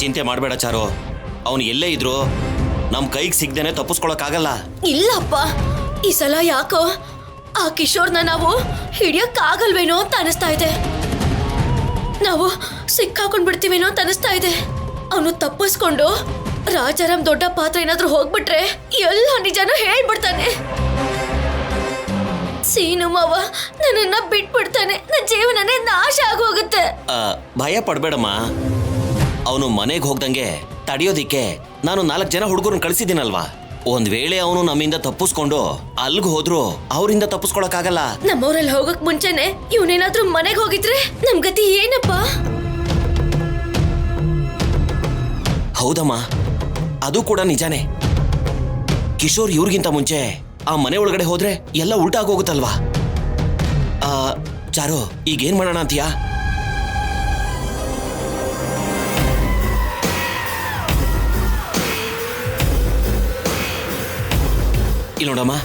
ಚಿಂತೆ ಮಾಡಬೇಡ ಚಾರು. ಅವನು ಎಲ್ಲೇ ಇದ್ರು ನಮ್ ಕೈಗೆ ಸಿಗ್ದೇನೆ ತಪ್ಪಿಸ್ಕೊಳಕ್ಕಾಗಲ್ಲ. ಇಲ್ಲಪ್ಪ, ಈ ಸಲ ಯಾಕೋ ಆ ಕಿಶೋರ್ನ ನಾವು ಹಿಡಿಯಕ್ಕಾಗಲ್ವೇನೋ ಅಂತ ಅನಿಸ್ತಾ ಇದೆ. ನಾವು ಸಿಕ್ಕಾಕೊಂಡ್ ಬಿಡ್ತೀವೇನೋ ಅಂತ ಅನಿಸ್ತಾ ಇದೆ. ಅವನು ತಪ್ಪಿಸ್ಕೊಂಡು ರಾಜಾರಾಮ್ ದೊಡ್ಡ ಪಾತ್ರ ಏನಾದ್ರೂ ಹೋಗ್ಬಿಟ್ರೆ ಎಲ್ಲ ನಿಜಾನು ಹೇಳ್ಬಿಡ್ತಾನೆ. ಸೀನು ಮಾವ ನನ್ನನ್ನ ಬಿಟ್ಬಿಡ್ತಾನೆ. ನನ್ನ ಜೀವನನೇ ನಾಶ ಆಗೋಗುತ್ತೆ. ಭಯ ಪಡ್ಬೇಡಮ್ಮ. ಅವನು ಮನೆಗೆ ಹೋಗ್ದಂಗೆ ತಡೆಯೋದಿಕ್ಕೆ ನಾನು 4 ಜನ ಹುಡುಗರನ್ನ ಕಳಿಸಿದ್ದೀನಲ್ವಾ. ಒಂದ್ ವೇಳೆ ಅವನು ನಮ್ಮಿಂದ ತಪ್ಪಿಸ್ಕೊಂಡು ಅಲ್ಗ್ ಹೋದ್ರು ಅವರಿಂದ ತಪ್ಪಿಸ್ಕೊಳಕ್ಕಾಗಲ್ಲ. ನಮ್ಮೂರಲ್ಲಿ ಹೋಗಕ್ ಮುಂಚೆನೆ ಇವನೇನಾದ್ರೂ ಮನೆಗೆ ಹೋಗಿದ್ರೆ ನಮ್ ಗತಿ ಏನಪ್ಪ? ಹೌದಮ್ಮ, ಅದು ಕೂಡ ನಿಜಾನೇ. ಕಿಶೋರ್ ಇವ್ರಿಗಿಂತ ಮುಂಚೆ ಆ ಮನೆ ಒಳಗಡೆ ಹೋದ್ರೆ ಎಲ್ಲ ಉಲ್ಟಾಗೋಗುತ್ತಲ್ವಾ. ಚಾರು, ಈಗೇನ್ ಮಾಡೋಣ ಅಂತೀಯಾ? ಇಲ್ಲ ನೋಡಮ್ಮ,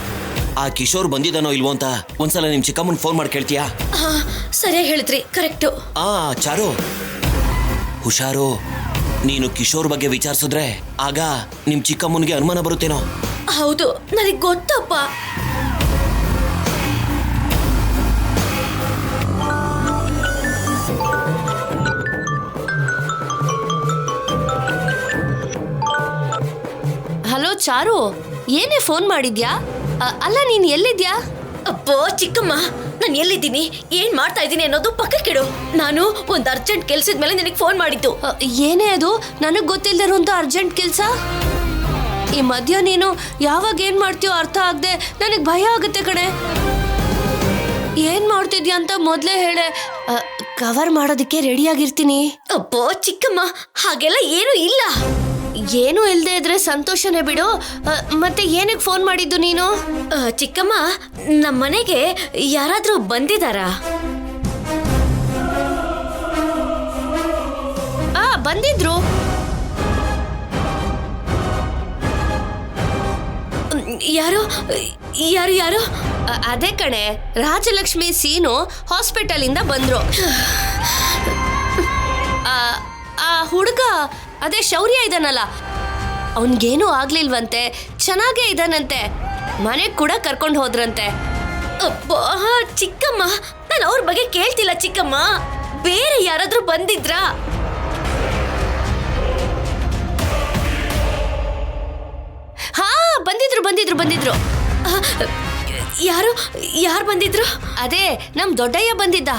ಆ ಕಿಶೋರ್ ಬಂದಿದ್ದಾನೋ ಇಲ್ವೋ ಅಂತ ಒಂದ್ಸಲ ನಿಮ್ ಚಿಕ್ಕಮ್ಮನ್ ಫೋನ್ ಮಾಡಿ ಕೇಳ್ತೀಯಾ? ಸರಿಯಾಗಿ ಹೇಳಿದ್ರಿ, ಕರೆಕ್ಟು. ಚಾರು, ಹುಷಾರು. ನೀನು ಕಿಶೋರ್ ಬಗ್ಗೆ ವಿಚಾರಿಸಿದ್ರೆ ಆಗ ನಿಮ್ ಚಿಕ್ಕಮ್ಮನಿಗೆ ಅನುಮಾನ ಬರುತ್ತೇನೋ. ಹೌದು, ನನಗೆ ಗೊತ್ತಪ್ಪ. ಹಲೋ ಚಾರು, ಏನೇ ಫೋನ್ ಮಾಡಿದ್ಯಾ? ಅಲ್ಲ, ನೀನ್ ಎಲ್ಲಿದ್ಯಾ? ಅಪ್ಪೋ ಚಿಕ್ಕಮ್ಮ, ನಾನು ಎಲ್ಲಿದ್ದೀನಿ, ಏನ್ ಮಾಡ್ತಾ ಇದ್ದೀನಿ ಅನ್ನೋದು ಪಕ್ಕಕ್ಕಿಡು. ನಾನು ಒಂದ್ ಅರ್ಜೆಂಟ್ ಕೆಲ್ಸದ ಮೇಲೆ ನಿನಗೆ ಫೋನ್ ಮಾಡಿದ್ದು. ಏನೇ ಅದು? ನನಗ್ ಗೊತ್ತಿಲ್ದಿರೋಂಥ ಅರ್ಜೆಂಟ್ ಕೆಲ್ಸ? ಈ ಮಧ್ಯ ನೀನು ಯಾವಾಗ ಏನ್ ಮಾಡ್ತೀಯೋ ಅರ್ಥ ಆಗದೆ ನನಗ್ ಭಯ ಆಗುತ್ತೆ ಕಣೆ. ಏನ್ ಮಾಡ್ತಿದ್ಯಾ ಅಂತ ಮೊದ್ಲೇ ಹೇಳೆ, ಕವರ್ ಮಾಡೋದಕ್ಕೆ ರೆಡಿಯಾಗಿರ್ತೀನಿ. ಅಪ್ಪೋ ಚಿಕ್ಕಮ್ಮ, ಹಾಗೆಲ್ಲ ಏನೂ ಇಲ್ಲ. ಏನೂ ಇಲ್ಲದೆ ಇದ್ರೆ ಸಂತೋಷನೇ ಬಿಡು. ಮತ್ತೆ ಏನಕ್ಕೆ ಫೋನ್ ಮಾಡಿದ್ದು ನೀನು? ಚಿಕ್ಕಮ್ಮ, ನಮ್ಮ ಮನೆಗೆ ಯಾರಾದ್ರೂ ಬಂದಿದಾರಾ? ಬಂದಿದ್ರು. ಯಾರು ಯಾರು ಯಾರು? ಅದೇ ಕಣೆ, ರಾಜಲಕ್ಷ್ಮಿ ಸೀನು ಹಾಸ್ಪಿಟಲ್ ಇಂದ ಬಂದ್ರು. ಆ ಹುಡುಗ, ಅದೇ ಶೌರ್ಯ ಇದಾನಲ್ಲ, ಅವನ್ಗೇನು ಆಗ್ಲಿಲ್ವಂತೆ, ಚೆನ್ನಾಗೇ ಇದಾನಂತೆ. ಮನೆಗ್ ಕೂಡ ಕರ್ಕೊಂಡು ಹೋದ್ರಂತೆ. ಅಪ್ಪಾ ಚಿಕ್ಕಮ್ಮ, ನಾನು ಅವ್ರ ಬಗ್ಗೆ ಕೇಳ್ತಿಲ್ಲ ಚಿಕ್ಕಮ್ಮ. ಬೇರೆ ಯಾರಾದ್ರೂ ಬಂದಿದ್ರಾ? ಹಾ, ಬಂದಿದ್ರು. ಯಾರು ಬಂದಿದ್ರು? ಅದೇ ನಮ್ ದೊಡ್ಡಯ್ಯ ಬಂದಿದ್ದ.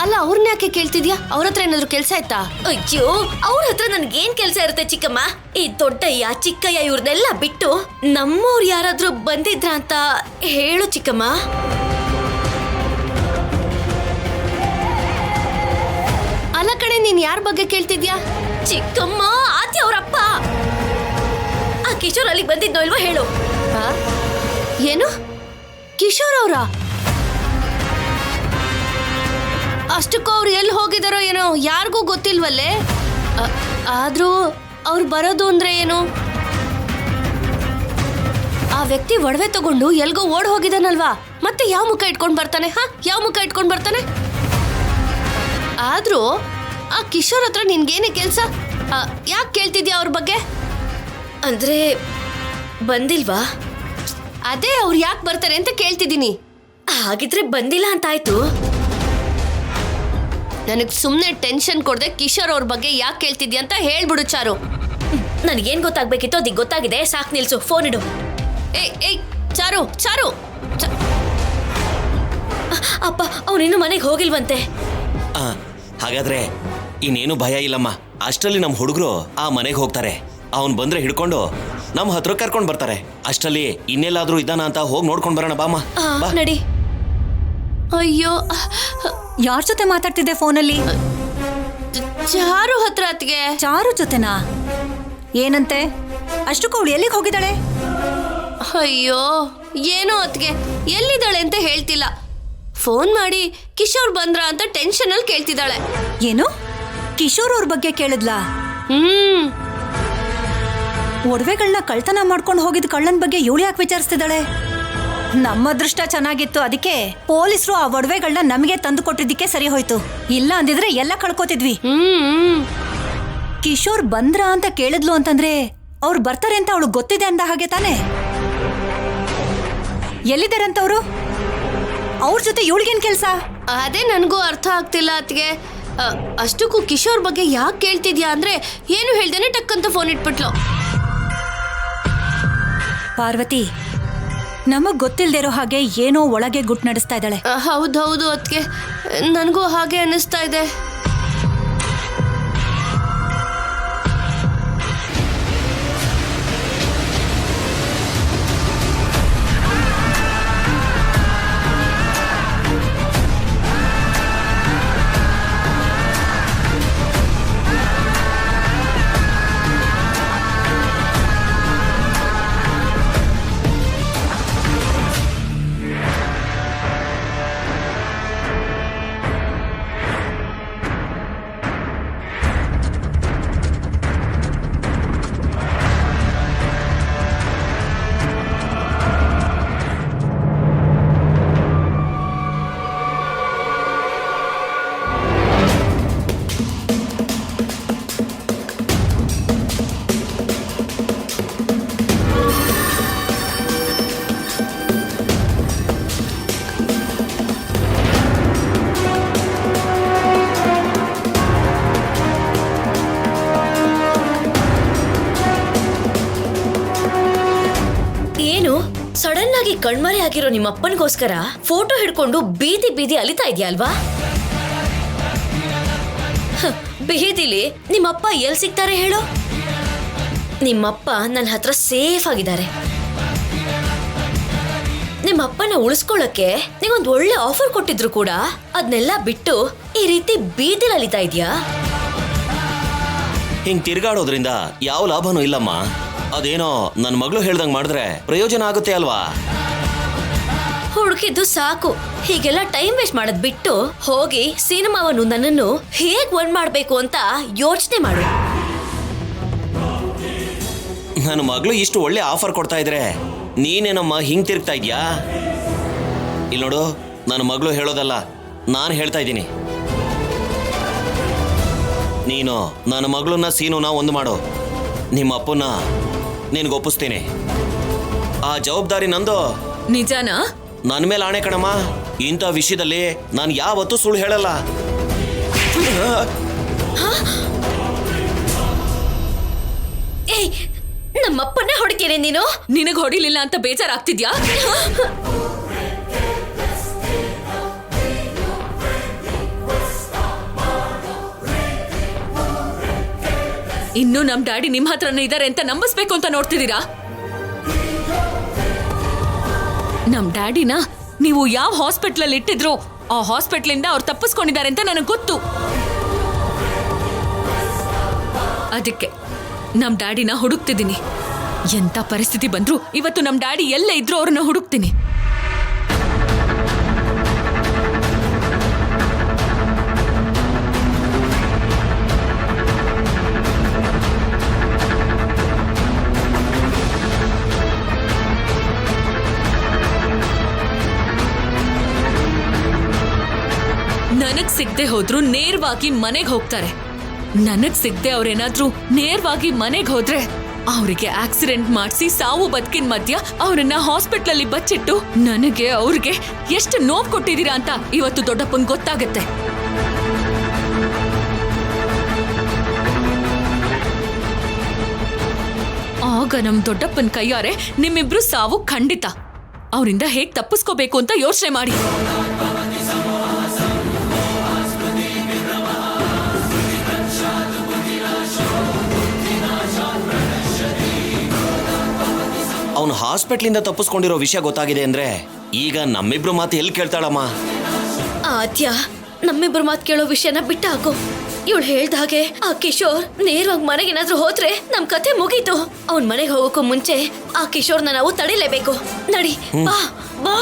ಅಲ್ಲ, ಅವ್ರನ್ನ ಯಾಕೆ ಕೇಳ್ತಿದ್ಯಾ? ಅವ್ರ ಹತ್ರ ಏನಾದ್ರು ಕೆಲ್ಸ ಆಯ್ತಾ? ಅಯ್ಯೋ, ಅವ್ರ ಹತ್ರ ನನ್ಗೇನ್ ಕೆಲ್ಸ ಇರುತ್ತೆ ಚಿಕ್ಕಮ್ಮ. ಈ ದೊಡ್ಡಯ್ಯ ಚಿಕ್ಕಯ್ಯ ಇವ್ರನ್ನೆಲ್ಲ ಬಿಟ್ಟು ನಮ್ಮವ್ರು ಯಾರಾದ್ರೂ ಬಂದಿದ್ರ ಅಂತ ಹೇಳು ಚಿಕ್ಕಮ್ಮ. ಅಲ್ಲ ಕಣೆ, ನೀನ್ ಯಾರ ಬಗ್ಗೆ ಕೇಳ್ತಿದ್ಯಾ? ಚಿಕ್ಕಮ್ಮ, ಆತಿ ಅವ್ರಪ್ಪ. ಆ ಕಿಶೋರ್ ಅಲ್ಲಿಗೆ ಬಂದಿದ್ನೋ ಇಲ್ವೋ ಹೇಳು. ಏನು? ಕಿಶೋರ್ ಅವ್ರ? ಅಷ್ಟಕ್ಕೂ ಅವ್ರು ಎಲ್ಲಿ ಹೋಗಿದಾರೋ ಏನೋ ಯಾರಿಗೂ ಗೊತ್ತಿಲ್ವಲ್ಲೇ. ಆದ್ರೂ ಅವ್ರು ಬರೋದು ಅಂದ್ರೆ ಏನು? ಆ ವ್ಯಕ್ತಿ ಒಡವೆ ತಗೊಂಡು ಎಲ್ಗೋ ಓಡ್ ಹೋಗಿದಾನಲ್ವಾ, ಮತ್ತೆ ಯಾವ ಮುಖ ಇಟ್ಕೊಂಡ್ ಬರ್ತಾನೆ? ಯಾವ ಮುಖ ಇಟ್ಕೊಂಡ್ ಬರ್ತಾನೆ? ಆದ್ರೂ ಆ ಕಿಶೋರ್ ಹತ್ರ ನಿನ್ಗೇನೆ ಕೆಲ್ಸ? ಯಾಕೆ ಕೇಳ್ತಿದ್ಯಾ ಅವ್ರ ಬಗ್ಗೆ? ಅಂದ್ರೆ ಬಂದಿಲ್ವಾ? ಅದೇ ಅವ್ರು ಯಾಕೆ ಬರ್ತಾರೆ ಅಂತ ಕೇಳ್ತಿದ್ದೀನಿ. ಹಾಗಿದ್ರೆ ಬಂದಿಲ್ಲ ಅಂತ ಆಯ್ತು. ನನಗ್ ಸುಮ್ನೆ ಟೆನ್ಷನ್ ಕೊಡದೆ ಕಿಶೋರ್ ಅವ್ರ ಬಗ್ಗೆ ಯಾಕೆ ಕೇಳ್ತಿದ್ಯಾ ಅಂತ ಹೇಳ್ಬಿಡು ಚಾರು. ನನಗೇನ್ ಗೊತ್ತಾಗ್ಬೇಕಿತ್ತು ಅದಕ್ಕೆ ಗೊತ್ತಾಗಿದೆ, ಸಾಕ್ ನಿಲ್ಸು, ಫೋನ್ ಇಡು. ಏಯ್ ಚಾರು, ಅಪ್ಪ, ಅವನಿನ್ನು ಮನೆಗೆ ಹೋಗಿಲ್ವಂತೆ. ಹಾಗಾದ್ರೆ ಇನ್ನೇನು ಭಯ ಇಲ್ಲಮ್ಮ. ಅಷ್ಟರಲ್ಲಿ ನಮ್ಮ ಹುಡುಗರು ಆ ಮನೆಗೆ ಹೋಗ್ತಾರೆ. ಅವನ್ ಬಂದ್ರೆ ಹಿಡ್ಕೊಂಡು ನಮ್ಮ ಹತ್ರ ಕರ್ಕೊಂಡ್ ಬರ್ತಾರೆ. ಅಷ್ಟರಲ್ಲಿ ಇನ್ನೆಲ್ಲಾದ್ರೂ ಇದ್ದಾನ ಅಂತ ಹೋಗಿ ನೋಡ್ಕೊಂಡ್ ಬರೋಣ ಬಾಮ್ಮ. ನಡಿ. ಅಯ್ಯೋ, ಯಾರ ಜೊತೆ ಮಾತಾಡ್ತಿದ್ದೆ ಫೋನಲ್ಲಿ? ಚಾರು ಹತ್ರ. ಅತ್ಗೆ ಚಾರು ಜೊತೆನಾ? ಏನಂತೆ? ಅಷ್ಟಕ್ಕೂ ಅವಳು ಎಲ್ಲಿಗೆ ಹೋಗಿದ್ದಾಳೆ? ಅಯ್ಯೋ, ಏನೋ ಅತ್ಗೆ, ಎಲ್ಲಿದ್ದಾಳೆ ಅಂತ ಹೇಳ್ತಿಲ್ಲ. ಫೋನ್ ಮಾಡಿ ಕಿಶೋರ್ ಬಂದ್ರ ಅಂತ ಟೆನ್ಷನ್ ಅಲ್ಲಿ ಕೇಳ್ತಿದ್ದಾಳೆ. ಏನು? ಕಿಶೋರ್ ಅವ್ರ ಬಗ್ಗೆ ಕೇಳಿದ್ಲಾ? ಒಡವೆಗಳನ್ನ ಕಳ್ತನ ಮಾಡ್ಕೊಂಡು ಹೋಗಿದ್ ಕಳ್ಳನ್ ಬಗ್ಗೆ ಇವಳು ಯಾಕೆ ವಿಚಾರಿಸ್ತಿದ್ದಾಳೆ? ನಮ್ಮ ಅದೃಷ್ಟ ಚೆನ್ನಾಗಿತ್ತು, ಅದಕ್ಕೆ ಪೊಲೀಸರು ಆ ಒಡವೆಗಳನ್ನ ನಮಗೆ ತಂದು ಕೊಟ್ಟಿದ್ದಕ್ಕೆ ಸರಿ ಹೋಯ್ತು. ಇಲ್ಲ ಅಂದಿದ್ರೆ ಎಲ್ಲ ಕಳ್ಕೊತಿದ್ವಿ. ಕಿಶೋರ್ ಬಂದ್ರ ಅಂತ ಕೇಳಿದ್ಲು ಅಂತಂದ್ರೆ ಅವ್ರು ಬರ್ತಾರೆ ಅಂತ ಅವಳು ಗೊತ್ತಿದೆ ಅಂದ ಹಾಗೆ ತಾನೆ. ಎಲ್ಲಿದ್ದಾರಂತವ್ರು? ಅವ್ರ ಜೊತೆ ಇವಳಿಗೇನ್ ಕೆಲ್ಸ? ಅದೇ ನನಗೂ ಅರ್ಥ ಆಗ್ತಿಲ್ಲ ಅತ್ಗೆ. ಅಷ್ಟಕ್ಕೂ ಕಿಶೋರ್ ಬಗ್ಗೆ ಯಾಕೆ ಕೇಳ್ತಿದ್ಯಾ ಅಂದ್ರೆ ಏನು ಹೇಳ್ದೇನೆ ಟಕ್ಕಂತ ಫೋನ್ ಇಟ್ಬಿಟ್ಲು. ಪಾರ್ವತಿ, ನಮಗ್ ಗೊತ್ತಿಲ್ದೇ ಇರೋ ಹಾಗೆ ಏನೋ ಒಳಗೆ ಗುಟ್ ನಡೆಸ್ತಾ ಇದ್ದಾಳೆ. ಹೌದೌದು ಅತ್ಗೆ, ನನಗೂ ಹಾಗೆ ಅನ್ನಿಸ್ತಾ ಇದೆ. ಸಡನ್ ಆಗಿ ಕಣ್ಮರೆ ಆಗಿರೋ ನಿಮ್ಮ ಅಪ್ಪನಿಗೋಸ್ಕರ ಫೋಟೋ ಹಿಡ್ಕೊಂಡು ಬೀದಿ ಬೀದಿ ಅಲಿತಾ ಇದೆಯಾ ಅಲ್ವಾ? ಬೀದಿಲಿ ನಿಮ್ಮಪ್ಪ ಎಲ್ಲಿ ಸಿಗ್ತಾರೆ ಹೇಳು? ನಿಮ್ಮಪ್ಪ ನನ್ನ ಹತ್ರ ಸೇಫ್ ಆಗಿದ್ದಾರೆ. ನಿಮ್ಮಪ್ಪನ ಉಳಿಸ್ಕೊಳ್ಳಕ್ಕೆ ನೀವೊಂದು ಒಳ್ಳೆ ಆಫರ್ ಕೊಟ್ಟಿದ್ರು ಕೂಡ ಅದನ್ನೆಲ್ಲ ಬಿಟ್ಟು ಈ ರೀತಿ ಬೀದಿಲಿ ಅಲಿತಾ ಇದೆಯಾ? ಹಿಂಗ್ ತಿರ್ಗಾಡೋದ್ರಿಂದ ಯಾವ ಲಾಭನೂ ಇಲ್ಲಮ್ಮ. ಅದೇನೋ ನನ್ನ ಮಗಳು ಹೇಳ್ದಂಗ್ ಮಾಡಿದ್ರೆ ಪ್ರಯೋಜನ ಆಗುತ್ತೆ ಅಲ್ವಾ? ಹುಡುಕಿದ್ದು ಸಾಕು. ಹೀಗೆಲ್ಲ ಟೈಮ್ ವೇಸ್ಟ್ ಮಾಡೋದ್ ಬಿಟ್ಟು ಹೋಗಿ ಸಿನಿಮಾವನ್ನು ನನ್ನನ್ನು ಹೇಗ್ ಒಂದ್ ಮಾಡ್ಬೇಕು ಅಂತ ಯೋಚನೆ ಮಾಡು. ನನ್ನ ಮಗಳು ಇಷ್ಟು ಒಳ್ಳೆ ಆಫರ್ ಕೊಡ್ತಾ ಇದ್ರೆ ನೀನೇನಮ್ಮ ಹಿಂಗ್ ತಿರುಗ್ತಾ ಇದ್ಯಾ? ಇಲ್ಲಿ ನೋಡು, ನನ್ನ ಮಗಳು ಹೇಳೋದಲ್ಲ, ನಾನು ಹೇಳ್ತಾ ಇದ್ದೀನಿ. ನೀನು ನನ್ನ ಮಗಳನ್ನ ಸೀನುನ ಒಂದು ಮಾಡು. ನಿಮ್ಮ ಅಪ್ಪನ ನಿನ್ಗೊಪ್ಪಿಸ್ತೀನಿ. ಆ ಜವಾಬ್ದಾರಿ ನಂದು. ನಿಜಾನಾ? ನನ್ನ ಮೇಲೆ ಆಣೆ ಕಣಮ್ಮ. ಇಂಥ ವಿಷಯದಲ್ಲಿ ನಾನು ಯಾವತ್ತೂ ಸುಳ್ಳು ಹೇಳಲ್ಲ. ಏಯ್, ನಮ್ಮಪ್ಪನ್ನೇ ಹೊಡಿತೀನಿ ನೀನು. ನಿನಗ್ ಹೊಡಿಲಿಲ್ಲ ಅಂತ ಬೇಜಾರಾಗ್ತಿದ್ಯಾ? ಇನ್ನು ನಮ್ ಡ್ಯಾಡಿ ನಿಮ್ ಹತ್ರನೇ ಇದಾರೆ ಅಂತ ನಂಬಿಸ್ಬೇಕು ಅಂತ ನೋಡ್ತಿದ್ದೀರಾ? ನಮ್ ಡ್ಯಾಡಿನ ನೀವು ಯಾವ ಹಾಸ್ಪಿಟ್ಲಲ್ಲಿ ಇಟ್ಟಿದ್ರು ಆ ಹಾಸ್ಪಿಟ್ಲಿಂದ ಅವ್ರು ತಪ್ಪಿಸ್ಕೊಂಡಿದ್ದಾರೆ ಅಂತ ನನಗೆ ಗೊತ್ತು. ಅದಕ್ಕೆ ನಮ್ ಡ್ಯಾಡಿನ ಹುಡುಕ್ತಿದ್ದೀನಿ. ಎಂತ ಪರಿಸ್ಥಿತಿ ಬಂದ್ರು ಇವತ್ತು ನಮ್ ಡ್ಯಾಡಿ ಎಲ್ಲೇ ಇದ್ರು ಅವ್ರನ್ನ ಹುಡುಕ್ತೀನಿ. ನನಗ್ ಸಿಗದೆ ಹೋದ್ರು ನೇರವಾಗಿ ಮನೆಗೆ ಹೋಗ್ತಾರೆ. ನನಗ್ ಸಿಗದೆ ಅವ್ರೇನಾದ್ರೂ ನೇರವಾಗಿ ಮನೆಗೆ ಹೋದ್ರೆ ಅವರಿಗೆ ಆಕ್ಸಿಡೆಂಟ್ ಮಾಡಿಸಿ ಸಾವು ಬದುಕಿನ ಮಧ್ಯ ಅವರನ್ನ ಹಾಸ್ಪಿಟ್ಲಲ್ಲಿ ಬಚ್ಚಿಟ್ಟು ನನಗೆ ಅವ್ರಿಗೆ ಎಷ್ಟು ನೋವು ಕೊಟ್ಟಿದ್ದೀರಾ ಅಂತ ಇವತ್ತು ದೊಡ್ಡಪ್ಪನ್ ಗೊತ್ತಾಗತ್ತೆ. ಆಗ ನಮ್ ದೊಡ್ಡಪ್ಪನ್ ಕೈಯಾರೆ ನಿಮ್ಮಿಬ್ರು ಸಾವು ಖಂಡಿತ. ಅವರಿಂದ ಹೇಗ್ ತಪ್ಪಿಸ್ಕೋಬೇಕು ಅಂತ ಯೋಚನೆ ಮಾಡಿ. ಅವನು ಹಾಸ್ಪಿಟ್ಲಿಂದ ತಪ್ಪಿಸ್ಕೊಂಡಿರೋ ವಿಷಯ ಗೊತ್ತಾಗಿದೆ ಅಂದ್ರೆ ಈಗ ನಮ್ಮಿಬ್ರು ಮಾತು ಎಲ್ಲಿ ಕೇಳ್ತಾಳಮ್ಮ? ಆದ್ಯ, ನಮ್ಮಿಬ್ರು ಮಾತು ಕೇಳೋ ವಿಷಯನ ಬಿಟ್ಟು ಹಾಕು. ಇವಳು ಹೇಳ್ದ ಹಾಗೆ ಆ ಕಿಶೋರ್ ನೇರವಾಗಿ ಮನೆಗೇನಾದ್ರೂ ಹೋದ್ರೆ ನಮ್ ಕತೆ ಮುಗೀತು. ಅವನ್ ಮನೆಗೆ ಹೋಗೋಕ್ಕೂ ಮುಂಚೆ ಆ ಕಿಶೋರ್ನ ನಾವು ತಡಿಲೇಬೇಕು. ನಡಿ, ಬಾ ಬಾ.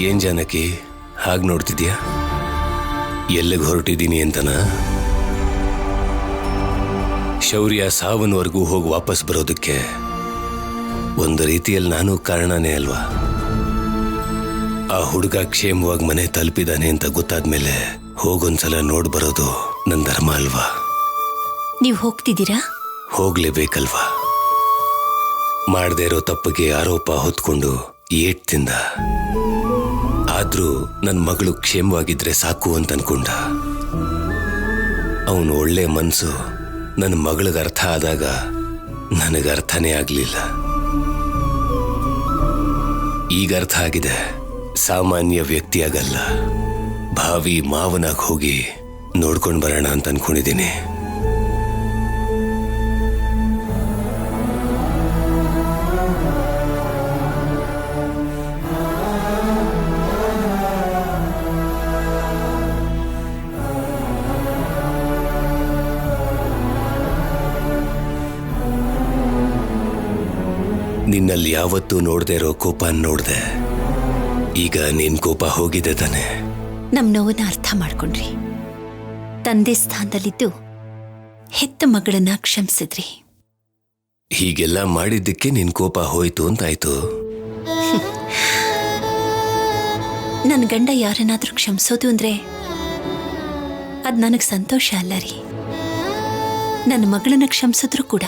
ಏನ್ ಜಾನಕಿ ಹಾಗೆ ನೋಡ್ತಿದ್ಯಾ? ಎಲ್ಲಿಗೆ ಹೊರಟಿದ್ದೀನಿ ಅಂತನಾ? ಶೌರ್ಯ ಸಾವನ್ವರೆಗೂ ಹೋಗಿ ವಾಪಸ್ ಬರೋದಕ್ಕೆ ಒಂದು ರೀತಿಯಲ್ಲಿ ನಾನು ಕಾರಣನೇ ಅಲ್ವಾ? ಆ ಹುಡುಗ ಕ್ಷೇಮವಾಗಿ ಮನೆ ತಲುಪಿದಾನೆ ಅಂತ ಗೊತ್ತಾದ್ಮೇಲೆ ಹೋಗೊಂದ್ಸಲ ನೋಡ್ ಬರೋದು ನನ್ನ ಧರ್ಮ ಅಲ್ವಾ? ನೀವು ಹೋಗ್ತಿದ್ದೀರಾ? ಹೋಗ್ಲೇಬೇಕಲ್ವಾ? ಮಾಡದೇ ಇರೋ ತಪ್ಪಿಗೆ ಆರೋಪ ಹೊತ್ಕೊಂಡು ಏಟ್ ತಿಂದ. ಆದ್ರೂ ನನ್ನ ಮಗಳು ಕ್ಷೇಮವಾಗಿದ್ರೆ ಸಾಕು ಅಂತ ಅನ್ಕೊಂಡ. ಅವನು ಒಳ್ಳೆ ಮನ್ಸು ನನ್ನ ಮಗಳಿಗೆ ಅರ್ಥ ಆದಾಗ ನನಗೆ ಅರ್ಥನೇ ಆಗ್ಲಿಲ್ಲ. ಈಗ ಅರ್ಥ ಆಗಿದೆ, ಸಾಮಾನ್ಯ ವ್ಯಕ್ತಿಯಾಗಲ್ಲ, ಭಾವಿ ಮಾವನಾಗಿ ಹೋಗಿ ನೋಡ್ಕೊಂಡು ಬರೋಣ ಅಂತ ಅನ್ಕೊಂಡಿದ್ದೀನಿ. ನಿನ್ನಲ್ಲಿ ಯಾವತ್ತೂ ನೋಡದೆ ಇರೋ ಕೋಪ ನೋಡ್ದೆ. ಈಗ ನಿನ್ ಕೋಪ ಹೋಗಿದೆ ತಾನೆ? ನಮ್ ನೋವನ್ನ ಅರ್ಥ ಮಾಡ್ಕೊಂಡ್ರಿ. ತಂದೆ ಸ್ಥಾನದಲ್ಲಿದ್ದು ಹೆತ್ತ ಮಗಳನ್ನ ಕ್ಷಮಿಸಿದ್ರಿ. ಹೀಗೆಲ್ಲ ಮಾಡಿದ್ದಕ್ಕೆ ನಿನ್ ಕೋಪ ಹೋಯ್ತು ಅಂತಾಯ್ತು. ನನ್ನ ಗಂಡ ಯಾರನ್ನಾದ್ರೂ ಕ್ಷಮಿಸೋದು ಅಂದ್ರೆ ಅದ್ ನನಗ್ ಸಂತೋಷ ಅಲ್ಲ ರೀ. ನನ್ನ ಮಗಳನ್ನ ಕ್ಷಮಿಸಿದ್ರು ಕೂಡ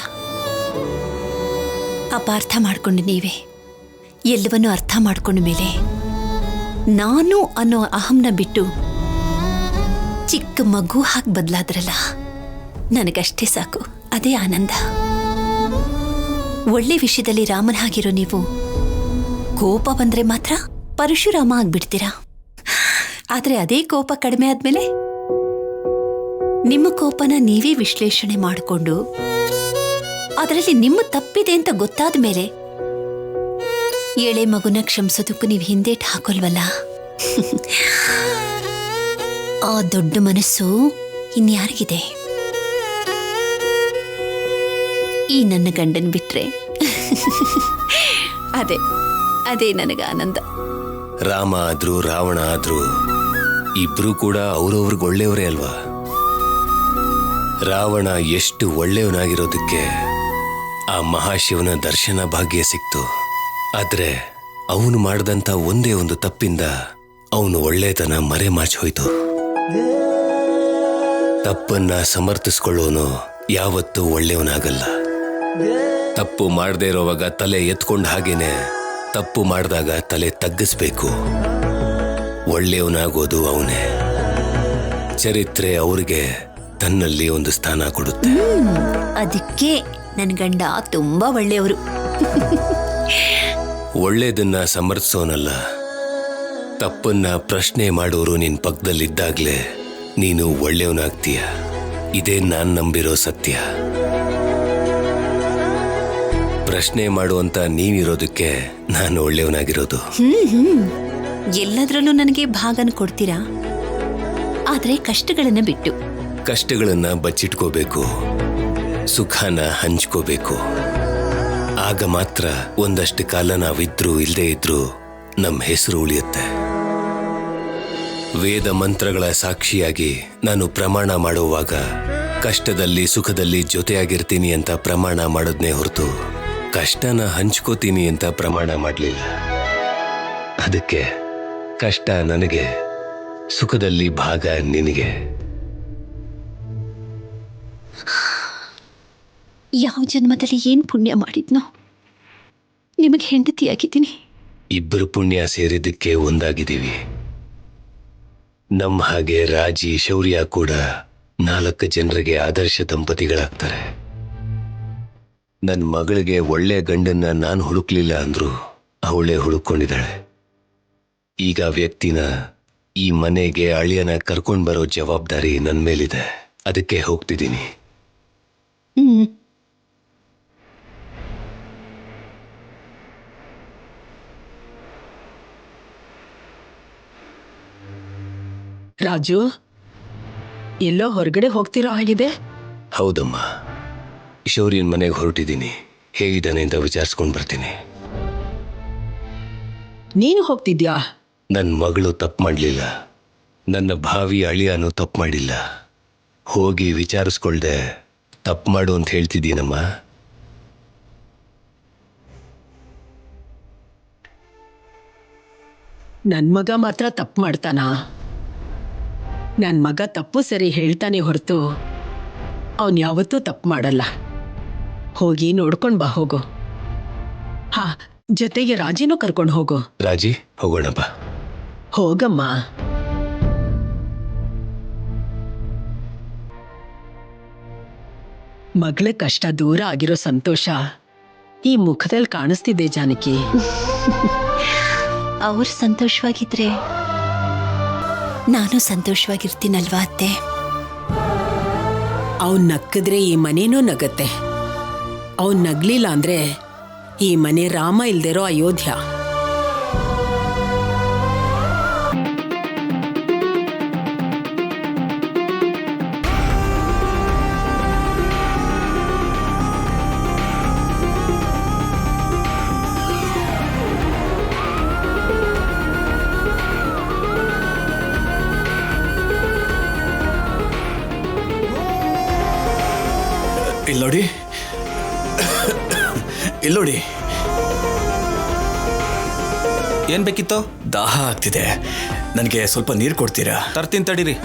ಅಪಾರ್ಥ ಮಾಡ್ಕೊಂಡು ನೀವೇ ಎಲ್ಲವನ್ನೂ ಅರ್ಥ ಮಾಡ್ಕೊಂಡ ಮೇಲೆ ನಾನು ಅನ್ನೋ ಅಹಂನ ಬಿಟ್ಟು ಚಿಕ್ಕ ಮಗು ಹಾಗೆ ಬದಲಾದ್ರಲ್ಲ, ನನಗಷ್ಟೇ ಸಾಕು. ಅದೇ ಆನಂದ. ಒಳ್ಳೆ ವಿಷಯದಲ್ಲಿ ರಾಮನ ಹಾಗಿರೋ ನೀವು ಕೋಪ ಬಂದ್ರೆ ಮಾತ್ರ ಪರಶುರಾಮ ಆಗ್ಬಿಡ್ತೀರಾ. ಆದ್ರೆ ಅದೇ ಕೋಪ ಕಡಿಮೆ ಆದ್ಮೇಲೆ ನಿಮ್ಮ ಕೋಪನ ನೀವೇ ವಿಶ್ಲೇಷಣೆ ಮಾಡಿಕೊಂಡು ಅದರಲ್ಲಿ ನಿಮ್ಮ ತಪ್ಪಿದೆ ಅಂತ ಗೊತ್ತಾದ ಮೇಲೆ ಏಳೆ ಮಗುನ ಕ್ಷಮಿಸೋದಕ್ಕೂ ನೀವು ಹಿಂದೇಟ್ ಹಾಕೋಲ್ವಲ್ಲ. ಆ ದೊಡ್ಡ ಮನಸ್ಸು ಇನ್ಯಾರಿಗಿದೆ? ಈ ನನ್ನ ಗಂಡನ್ ಬಿಟ್ರೆ ಅದೇ ನನಗೆ ಆನಂದ. ರಾಮ ಆದ್ರೂ ರಾವಣ ಆದ್ರೂ ಇಬ್ರು ಕೂಡ ಅವ್ರವ್ರಿಗೆ ಒಳ್ಳೆಯವರೇ ಅಲ್ವಾ? ರಾವಣ ಎಷ್ಟು ಒಳ್ಳೆಯವನಾಗಿರೋದಕ್ಕೆ ಆ ಮಹಾಶಿವನ ದರ್ಶನ ಭಾಗ್ಯ ಸಿಕ್ತು. ಆದ್ರೆ ಅವನು ಮಾಡಿದಂತ ಒಂದೇ ಒಂದು ತಪ್ಪಿಂದ ಅವನು ಒಳ್ಳೆತನ ಮರೆಮಾಚಿ ಹೋಯ್ತು. ತಪ್ಪನ್ನ ಸಮರ್ಥಿಸ್ಕೊಳ್ಳೋನು ಯಾವತ್ತೂ ಒಳ್ಳೆಯವನಾಗಲ್ಲ. ತಪ್ಪು ಮಾಡದೇ ಇರೋವಾಗ ತಲೆ ಎತ್ಕೊಂಡ ಹಾಗೇನೆ ತಪ್ಪು ಮಾಡಿದಾಗ ತಲೆ ತಗ್ಗಿಸ್ಬೇಕು. ಒಳ್ಳೆಯವನಾಗೋದು ಅವನೇ. ಚರಿತ್ರೆ ಅವ್ರಿಗೆ ತನ್ನಲ್ಲಿ ಒಂದು ಸ್ಥಾನ ಕೊಡುತ್ತೆ. ಅದಕ್ಕೆ ನನ್ನ ಗಂಡ ತುಂಬಾ ಒಳ್ಳೆಯವರು. ಒಳ್ಳೇದನ್ನ ಸಮರ್ಥಿಸೋನಲ್ಲ, ತಪ್ಪನ್ನ ಪ್ರಶ್ನೆ ಮಾಡೋರು ನಿನ್ ಪಕ್ಕದಲ್ಲಿದ್ದಾಗ್ಲೇ ನೀನು ಒಳ್ಳೆಯವನಾಗ್ತೀಯ. ಇದೇ ನಾನ್ ನಂಬಿರೋ ಸತ್ಯ. ಪ್ರಶ್ನೆ ಮಾಡುವಂತ ನೀವಿರೋದಕ್ಕೆ ನಾನು ಒಳ್ಳೆಯವನಾಗಿರೋದು. ಎಲ್ಲದ್ರಲ್ಲೂ ನನಗೆ ಭಾಗನ ಕೊಡ್ತೀರಾ, ಆದ್ರೆ ಕಷ್ಟಗಳನ್ನ ಬಿಟ್ಟು. ಕಷ್ಟಗಳನ್ನ ಬಚ್ಚಿಟ್ಕೋಬೇಕು, ಸುಖನ ಹಂಚ್ಕೋಬೇಕು. ಆಗ ಮಾತ್ರ ಒಂದಷ್ಟು ಕಾಲ ನಾವಿದ್ರು ಇಲ್ಲದೆ ಇದ್ರು ನಮ್ಮ ಹೆಸರು ಉಳಿಯುತ್ತೆ. ವೇದ ಮಂತ್ರಗಳ ಸಾಕ್ಷಿಯಾಗಿ ನಾನು ಪ್ರಮಾಣ ಮಾಡುವಾಗ ಕಷ್ಟದಲ್ಲಿ ಸುಖದಲ್ಲಿ ಜೊತೆಯಾಗಿರ್ತೀನಿ ಅಂತ ಪ್ರಮಾಣ ಮಾಡೋದ್ನೇ ಹೊರತು ಕಷ್ಟನ ಹಂಚ್ಕೋತೀನಿ ಅಂತ ಪ್ರಮಾಣ ಮಾಡಲಿಲ್ಲ. ಅದಕ್ಕೆ ಕಷ್ಟ ನನಗೆ, ಸುಖದಲ್ಲಿ ಭಾಗ ನಿನಗೆ. ಯಾವ ಜನ್ಮದಲ್ಲಿ ಏನ್ ಪುಣ್ಯ ಮಾಡಿದ್ನೋ ನಿಮಗೆ ಹೆಂಡತಿಯಾಗಿದ್ದೀನಿ. ಇಬ್ಬರು ಪುಣ್ಯ ಸೇರಿದ್ದಕ್ಕೆ ಒಂದಾಗಿದ್ದೀವಿ. ನಮ್ಮ ಹಾಗೆ ರಾಜಿ ಶೌರ್ಯ ಕೂಡ 4 ಜನರಿಗೆ ಆದರ್ಶ ದಂಪತಿಗಳಾಗ್ತಾರೆ. ನನ್ನ ಮಗಳಿಗೆ ಒಳ್ಳೆ ಗಂಡನ್ನ ನಾನು ಹುಡುಕ್ಲಿಲ್ಲ ಅಂದ್ರು ಅವಳೇ ಹುಡುಕೊಂಡಿದ್ದಾಳೆ. ಈಗ ವ್ಯಕ್ತಿನ ಈ ಮನೆಗೆ ಅಳಿಯನ ಕರ್ಕೊಂಡ್ ಬರೋ ಜವಾಬ್ದಾರಿ ನನ್ನ ಮೇಲಿದೆ. ಅದಕ್ಕೆ ಹೋಗ್ತಿದ್ದೀನಿ. ರಾಜು, ಎಲ್ಲೋ ಹೊರಗಡೆ ಹೋಗ್ತಿರೋ ಹಾಗಿದೆ. ಹೌದಮ್ಮ, ಶೌರ್ಯನ್ ಮನೆಗೆ ಹೊರಟಿದ್ದೀನಿ. ಹೇಗಿದ್ದಾನೆ ಅಂತ ವಿಚಾರಿಸ್ಕೊಂಡು ಬರ್ತೀನಿ. ನೀನು ಹೋಗ್ತಿದ್ಯಾ? ನನ್ನ ಮಗಳು ತಪ್ಪು ಮಾಡಲಿಲ್ಲ, ನನ್ನ ಭಾವಿ ಅಳಿಯನು ತಪ್ಪು ಮಾಡಿಲ್ಲ. ಹೋಗಿ ವಿಚಾರಿಸ್ಕೊಳ್ದೆ ತಪ್ಪು ಮಾಡು ಅಂತ ಹೇಳ್ತಿದ್ದೀನಮ್ಮ. ನನ್ನ ಮಗ ಮಾತ್ರ ತಪ್ಪು ಮಾಡ್ತಾನಾ? ನನ್ನ ಮಗ ತಪ್ಪು ಸರಿ ಹೇಳ್ತಾನೆ ಹೊರತು ಅವನು ಯಾವತ್ತೂ ತಪ್ಪು ಮಾಡಲ್ಲ. ಹೋಗಿ ನೋಡ್ಕೊಂಡು ಬಾ, ಹೋಗು. ಹಾ, ಜೊತೆಗೆ ರಾಜಿನೂ ಕರ್ಕೊಂಡು ಹೋಗು. ರಾಜಿ, ಹೋಗೋಣಪ್ಪ. ಹೋಗಮ್ಮ. ಮಗಳ ಕಷ್ಟ ದೂರ ಆಗಿರೋ ಸಂತೋಷ ಈ ಮುಖದಲ್ಲಿ ಕಾಣಿಸ್ತಿದೆ ಜಾನಕಿ. ಅವ್ರು ಸಂತೋಷವಾಗಿದ್ರೆ ನಾನು ಸಂತೋಷವಾಗಿರ್ತೀನಲ್ವಾ ಅತ್ತೆ? ಅವನ್ ನಕ್ಕಿದ್ರೆ ಈ ಮನೇನೂ ನಗತ್ತೆ. ಅವನ್ ನಗ್ಲಿಲ್ಲ ಅಂದ್ರೆ ಈ ಮನೆ ರಾಮ ಇಲ್ದಿರೋ ಅಯೋಧ್ಯ. ಇಲ್ಲೋಡಿ, ಇಲ್ಲೋಡಿ. ಏನ್ ಬೇಕಿತ್ತು? ದಾಹ ಆಗ್ತಿದೆ, ನನಗೆ ಸ್ವಲ್ಪ ನೀರು ಕೊಡ್ತೀರಾ? ತರ್ತೀನಿ ತಡೀರಿ.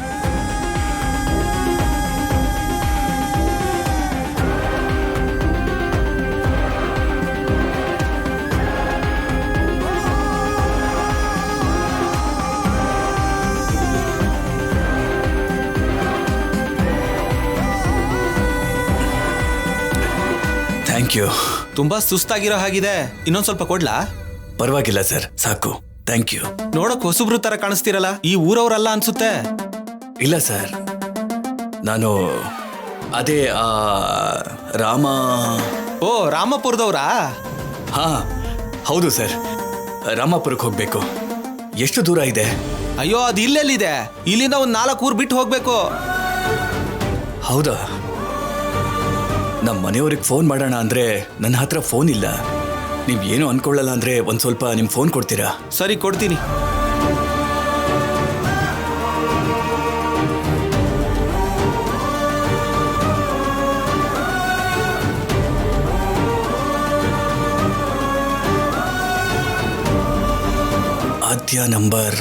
Thank you. ತುಂಬಾ ಸುಸ್ತಾಗಿರೋ ಹಾಗಿದೆ, ಇನ್ನೊಂದ್ ಸ್ವಲ್ಪ ಕೊಡ್ಲಾ? ಪರವಾಗಿಲ್ಲ ಸರ್, ಸಾಕು. Thank you. ನೋಡಕ್ ಹೊಸಬ್ರು ತರ ಕಾಣಿಸ್ತಿರಲ್ಲ, ಈ ಊರವ್ರಲ್ಲ ಅನ್ಸುತ್ತೆ. ಇಲ್ಲ ಸರ್, ನಾನು ಅದೇ ರಾಮ. ಓ, ರಾಮಪುರದವ್ರಾ? ಹಾ ಹೌದು ಸರ್, ರಾಮಾಪುರಕ್ಕೆ ಹೋಗ್ಬೇಕು. ಎಷ್ಟು ದೂರ ಇದೆ? ಅಯ್ಯೋ, ಅದು ಇಲ್ಲೆಲ್ಲಿದೆ? ಇಲ್ಲಿಂದ ಒಂದ್ 4 ಊರ್ ಬಿಟ್ಟು ಹೋಗ್ಬೇಕು. ಹೌದಾ? ನಮ್ಮ ಮನೆಯವ್ರಿಗೆ ಫೋನ್ ಮಾಡೋಣ ಅಂದ್ರೆ ನನ್ನ ಹತ್ರ ಫೋನ್ ಇಲ್ಲ. ನೀವು ಏನು ಅನ್ಕೊಳ್ಳಲ್ಲ ಅಂದ್ರೆ ಒಂದ್ ಸ್ವಲ್ಪ ನಿಮ್ ಫೋನ್ ಕೊಡ್ತೀರಾ? ಸರಿ, ಕೊಡ್ತೀನಿ. ಆದ್ಯ ನಂಬರ್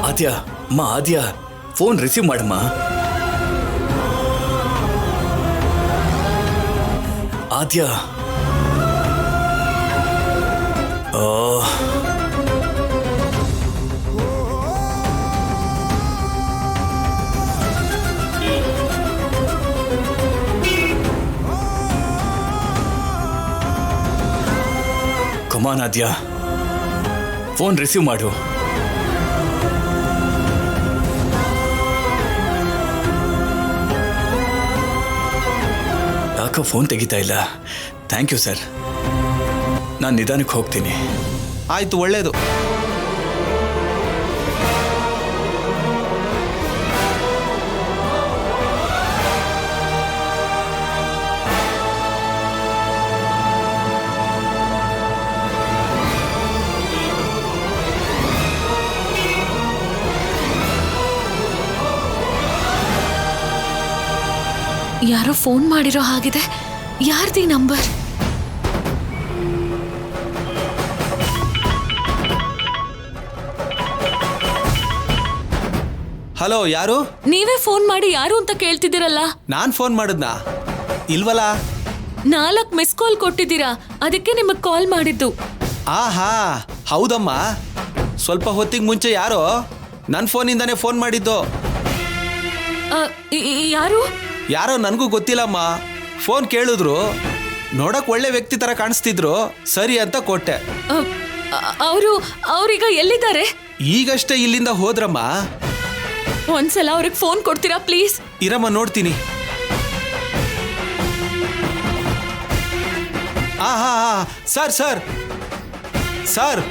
ಆದ್ಯ. ಅಮ್ಮ ಆದ್ಯ, ಫೋನ್ ರಿಸೀವ್ ಮಾಡಮ್ಮ. ಆದ್ಯ. ಕಮಾನ್ ಆದ್ಯ, ಫೋನ್ ರಿಸೀವ್ ಮಾಡು. ಯಾಕೋ ಫೋನ್ ತೆಗಿತಾ ಇಲ್ಲ. ಥ್ಯಾಂಕ್ ಯು ಸರ್, ನಾನು ನಿಧಾನಕ್ಕೆ ಹೋಗ್ತೀನಿ. ಆಯ್ತು, ಒಳ್ಳೇದು. ಯಾರೋ ಫೋನ್ ಮಾಡಿರೋ ಹಾಗಿದೆ. ಯಾರ್ದೀ ನಂಬರ್? ಹಲೋ, ಯಾರು? ನೀವೇ ಫೋನ್ ಮಾಡಿ ಯಾರು ಅಂತ ಕೇಳ್ತಿದ್ದೀರಲ್ಲ. ನಾನ್ ಫೋನ್ ಮಾಡಿದ್ನಾ? ಇಲ್ವಲ್ಲ. 4 ಮಿಸ್ ಕಾಲ್ ಕೊಟ್ಟಿದ್ದೀರಾ, ಅದಕ್ಕೆ ನಿಮಗ್ ಕಾಲ್ ಮಾಡಿದ್ದು. ಆಹಾ, ಹೌದಮ್ಮ. ಸ್ವಲ್ಪ ಹೊತ್ತಿಗೆ ಮುಂಚೆ ಯಾರೋ ನನ್ನ ಫೋನಿಂದಾನೇ ಫೋನ್ ಮಾಡಿದ್ದು. ಯಾರು? ಯಾರೋ ನನಗೂ ಗೊತ್ತಿಲ್ಲಮ್ಮ. ಫೋನ್ ಕೇಳಿದ್ರು, ನೋಡಕ್ ಒಳ್ಳೆ ವ್ಯಕ್ತಿ ತರ ಕಾಣಿಸ್ತಿದ್ರು. ಸರಿ ಅಂತ ಕೊಟ್ಟೆ. ಅವ್ರೀಗ ಎಲ್ಲಿದ್ದಾರೆ? ಈಗಷ್ಟೇ ಇಲ್ಲಿಂದ ಹೋದ್ರಮ್ಮ. ಒಂದ್ಸಲ ಅವ್ರಿಗೆ ಫೋನ್ ಕೊಡ್ತೀರಾ ಪ್ಲೀಸ್? ಇರಮ್ಮ, ನೋಡ್ತೀನಿ. ಹಾ ಹಾ ಹಾ ಸರ್ ಸರ್ ಸರ್